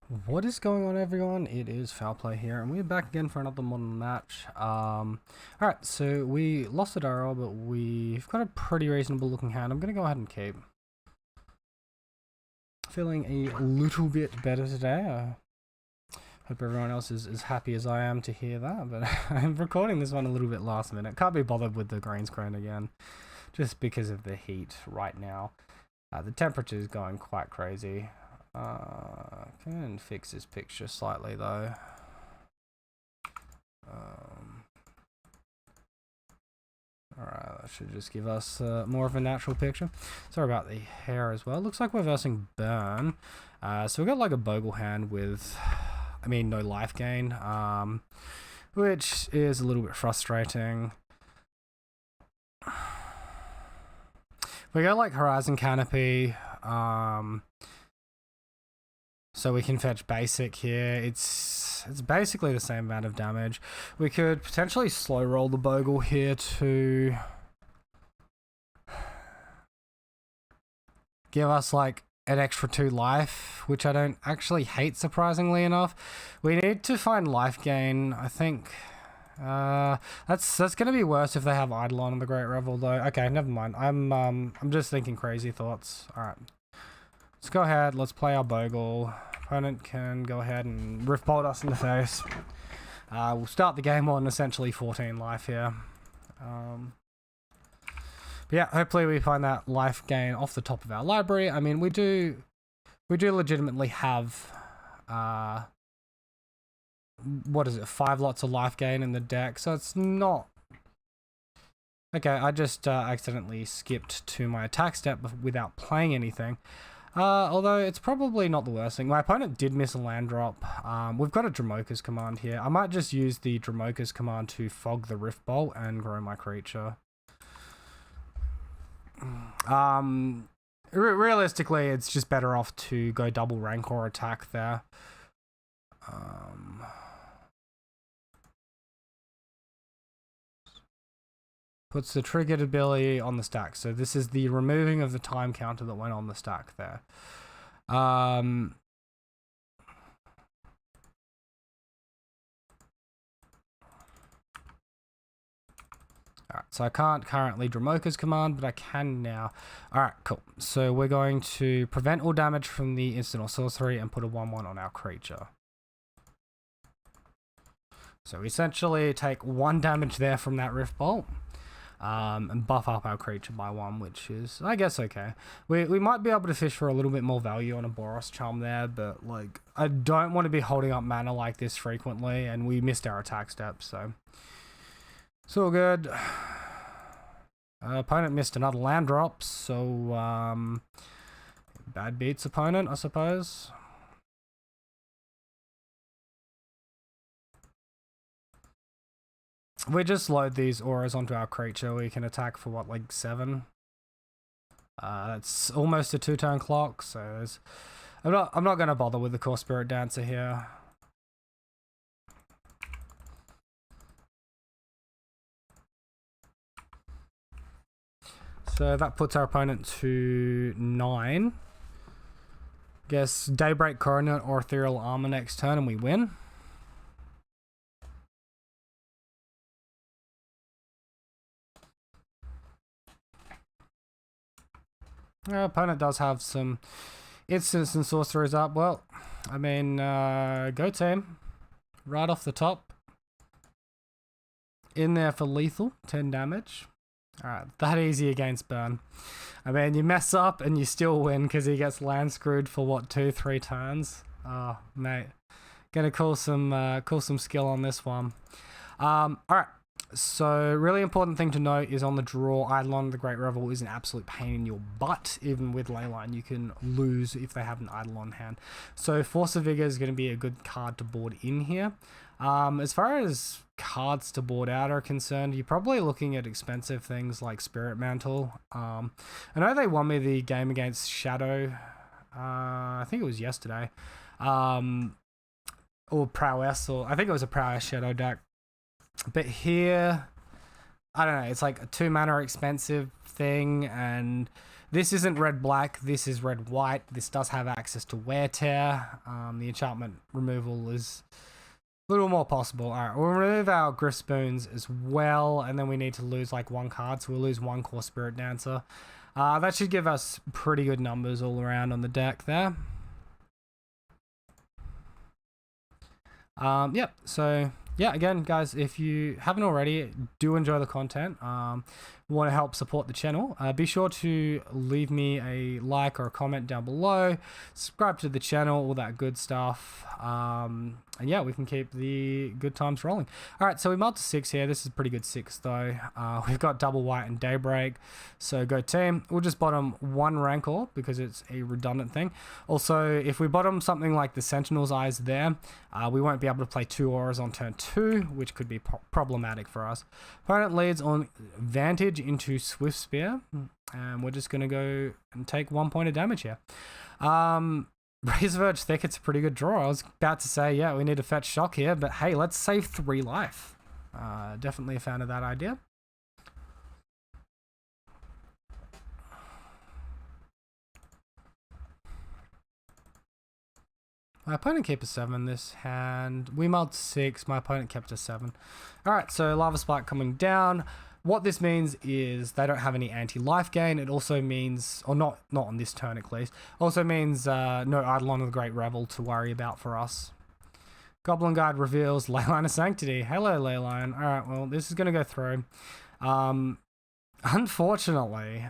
What is going on, everyone? It is Foul Play here, and we're back again for another modern match. Alright, so we lost at arrow, but we've got a pretty reasonable looking hand. I'm going to go ahead and keep. Feeling a little bit better today. I hope everyone else is as happy as I am to hear that, but I'm recording this one a little bit last minute. Can't be bothered with the green screen again, just because of the heat right now. The temperature is going quite crazy. Can fix this picture slightly though. Alright, that should just give us more of a natural picture. Sorry about the hair as well. Looks like we're versing Burn. So we've got like a Bogle hand with, no life gain, which is a little bit frustrating. We got like Horizon Canopy, so we can fetch basic here. It's basically the same amount of damage. We could potentially slow roll the Bogle here to give us like an extra 2 life, which I don't actually hate, surprisingly enough. We need to find life gain, I think. That's gonna be worse if they have Eidolon on the Great Revel though. Okay, never mind. I'm just thinking crazy thoughts. Alright. Let's go ahead, let's play our Bogle. Opponent can go ahead and Rift Bolt us in the face. We'll start the game on essentially 14 life here. But yeah, hopefully we find that life gain off the top of our library. I mean, we do legitimately have, what is it, 5 lots of life gain in the deck, so it's not... Okay, I just accidentally skipped to my attack step without playing anything. Although it's probably not the worst thing. My opponent did miss a land drop. We've got a Dramoka's command here. I might just use the Dramoka's command to fog the Rift Bolt and grow my creature. Realistically, it's just better off to go double Rancor attack there. Puts the triggered ability on the stack. So this is the removing of the time counter that went on the stack there. Alright, so I can't currently Dramoka's command, but I can now. Alright, cool. So we're going to prevent all damage from the instant or sorcery and put a 1/1 on our creature. So we essentially take 1 damage there from that Rift Bolt. And buff up our creature by 1, which is, I guess, okay. We might be able to fish for a little bit more value on a Boros Charm there, but, like, I don't want to be holding up mana like this frequently, and we missed our attack step, so it's all good. Opponent missed another land drop, so, bad beats opponent, I suppose. We just load these auras onto our creature. We can attack for what, like 7? That's almost a 2-turn clock, so there's... I'm not gonna bother with the Core Spirit Dancer here. So that puts our opponent to 9. Guess Daybreak Coronet or Ethereal Armor next turn and we win. Our opponent does have some instants and sorcerers up. Well, I mean, go team. Right off the top. In there for lethal, 10 damage. Alright, that easy against Burn. I mean, you mess up and you still win because he gets land screwed for what, 2-3 turns? Oh, mate. Gonna call some skill on this one. Alright. So, really important thing to note is on the draw, Eidolon the Great Revel is an absolute pain in your butt. Even with Leyline, you can lose if they have an Eidolon hand. So, Force of Vigor is going to be a good card to board in here. As far as cards to board out are concerned, you're probably looking at expensive things like Spirit Mantle. I know they won me the game against Shadow. I think it was yesterday. Or Prowess, or I think it was a Prowess Shadow deck. But here, I don't know, it's like a 2 mana expensive thing, and this isn't red-black, this is red-white. This does have access to wear tear. The enchantment removal is a little more possible. Alright, we'll remove our Griff Spoons as well, and then we need to lose like 1 card, so we'll lose 1 Core Spirit Dancer. That should give us pretty good numbers all around on the deck there. Yep, so yeah, again, guys, if you haven't already, do enjoy the content, want to help support the channel, be sure to leave me a like or a comment down below, subscribe to the channel, all that good stuff, and yeah, we can keep the good times rolling. All right, so we mulled to 6 here. This is a pretty good 6 though. We've got double white and Daybreak, so go team. We'll just bottom 1 Rancor because it's a redundant thing. Also, if we bottom something like the Sentinel's Eyes there, we won't be able to play 2 auras on turn 2, which could be problematic for us. Opponent leads on Vantage into Swift Spear, and we're just going to go and take 1 point of damage here. Razorverge Thicket's a pretty good draw. I was about to say, yeah, we need to fetch Shock here, but hey, let's save 3 life. Definitely a fan of that idea. My opponent kept a 7 this hand. We mulled 6. My opponent kept a 7. Alright, so Lava Spike coming down. What this means is they don't have any anti-life gain. It also means, or not on this turn at least, also means no Eidolon of the Great Revel to worry about for us. Goblin Guide reveals Leyline of Sanctity. Hello, Leyline. Alright, well, this is going to go through. Unfortunately,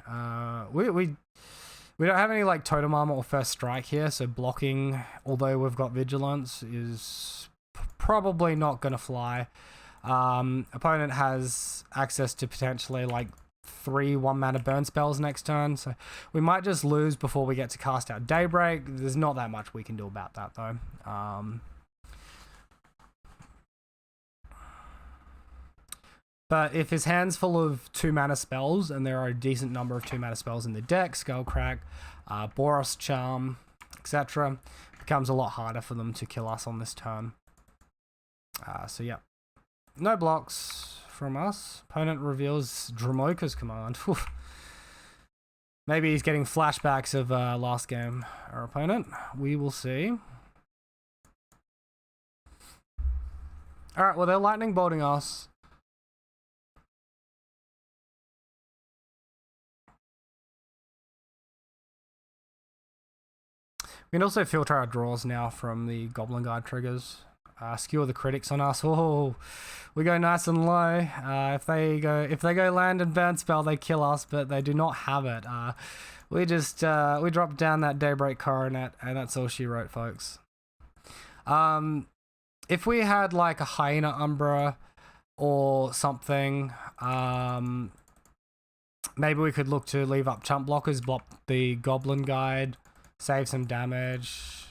we don't have any like Totem Armor or First Strike here, so blocking, although we've got Vigilance, is probably not going to fly. Opponent has access to potentially like 3 1-mana burn spells next turn, so we might just lose before we get to cast out Daybreak. There's not that much we can do about that though. But if his hand's full of 2-mana spells, and there are a decent number of 2-mana spells in the deck, Skullcrack, Boros Charm, etc., becomes a lot harder for them to kill us on this turn. So yeah, no blocks from us. Opponent reveals Dramoka's Command. Maybe he's getting flashbacks of last game. Our opponent, we will see. Alright, well, they're lightning bolting us. We can also filter our draws now from the Goblin Guard triggers. Skewer the critics on us. Oh, we go nice and low. If they go land and burn spell, they kill us, but they do not have it. We drop down that Daybreak Coronet, and that's all she wrote, folks. If we had like a Hyena Umbra or something, maybe we could look to leave up chump blockers, block the Goblin Guide, save some damage.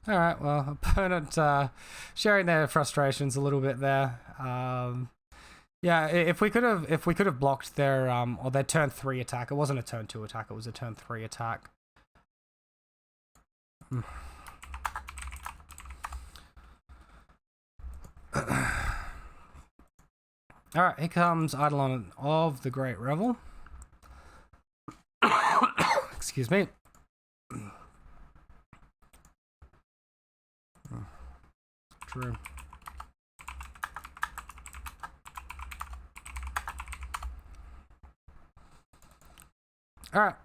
Alright, well, opponent sharing their frustrations a little bit there. Yeah, if we could have blocked their or their turn 3 attack. It wasn't a turn 2 attack, it was a turn 3 attack. Alright, here comes Eidolon of the Great Revel. Excuse me. True. Alright,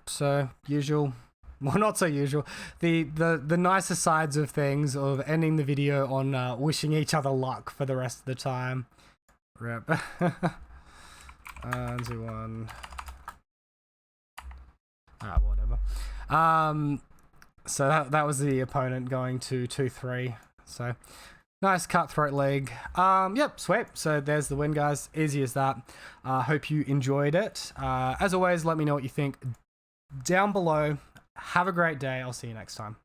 so usual, well, not so usual, the nicer sides of things, of ending the video on wishing each other luck for the rest of the time. Rip. 2-1. Alright, whatever. So that was the opponent going to 2-3. So nice cutthroat leg. Yep, sweet. So there's the win, guys. Easy as that. Hope you enjoyed it. As always, let me know what you think down below. Have a great day. I'll see you next time.